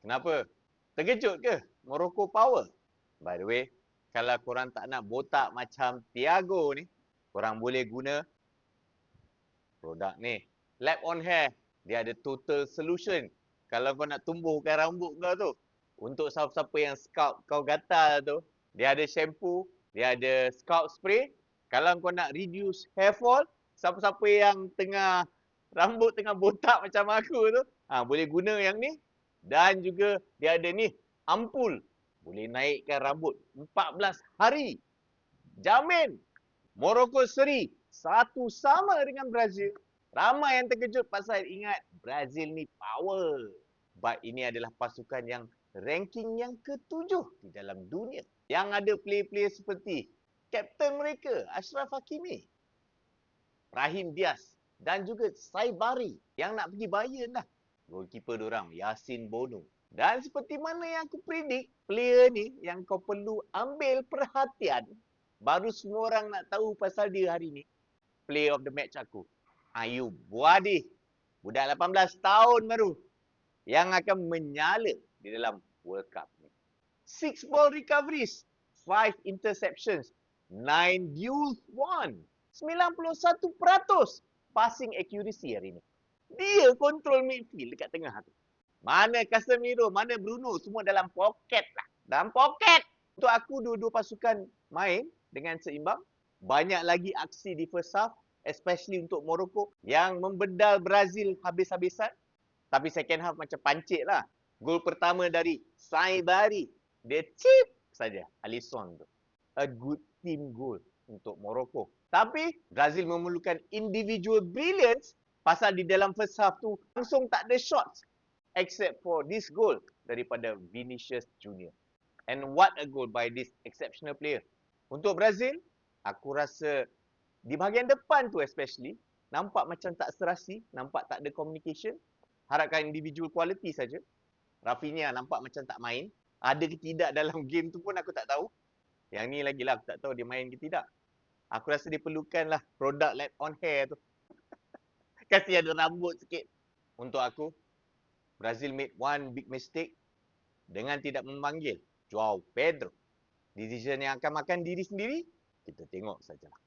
Kenapa? Terkejut ke? Morocco power. By the way, kalau korang tak nak botak macam Thiago ni, korang boleh guna produk ni. Lab on Hair. Dia ada total solution. Kalau kau nak tumbuhkan rambut kau tu, untuk siapa-siapa yang scalp kau gatal tu, dia ada shampoo, dia ada scalp spray. Kalau kau nak reduce hair fall, siapa-siapa yang rambut tengah botak macam aku tu, boleh guna yang ni. Dan juga dia ada ni, ampul. Boleh naikkan rambut 14 hari. Jamin. Morocco seri. Satu sama dengan Brazil. Ramai yang terkejut pasal ingat Brazil ni power. But ini adalah pasukan yang ranking yang ke-7 di dalam dunia. Yang ada player-player seperti kapten mereka, Achraf Hakimi, Brahim Diaz, dan juga Saibari yang nak pergi Bayern dah. Goalkeeper diorang, Yasin Bono. Dan seperti mana yang aku predik, player ni yang kau perlu ambil perhatian, baru semua orang nak tahu pasal dia hari ni, player of the match aku, Ayub Buadi. Budak 18 tahun baru yang akan menyala di dalam World Cup ni. 6 ball recoveries, 5 interceptions, 9 duels won, 91% passing accuracy hari ni. Dia control midfield dekat tengah tu. Mana Casemiro, mana Bruno, semua dalam poket lah. Dalam poket. Untuk aku, dua-dua pasukan main dengan seimbang. Banyak lagi aksi di first half, especially untuk Morocco yang membedal Brazil habis-habisan. Tapi second half macam pancit lah. Gol pertama dari Saibari. Dia chip saja Alisson tu. A good team goal untuk Morocco. Tapi Brazil memerlukan individual brilliance pasal di dalam first half tu langsung tak ada shots except for this goal daripada Vinicius Junior. And what a goal by this exceptional player. Untuk Brazil, aku rasa di bahagian depan tu especially, nampak macam tak serasi, nampak tak ada communication. Harapkan individual quality saja. Rafinha nampak macam tak main. Ada ke tidak dalam game tu pun aku tak tahu. Yang ni lagi lah aku tak tahu dia main ke tidak. Aku rasa dia perlukanlah produk lab on hair tu. Kasih ada rambut sikit. Untuk aku, Brazil made one big mistake dengan tidak memanggil Joao Pedro. Decision yang akan makan diri sendiri, kita tengok sajalah.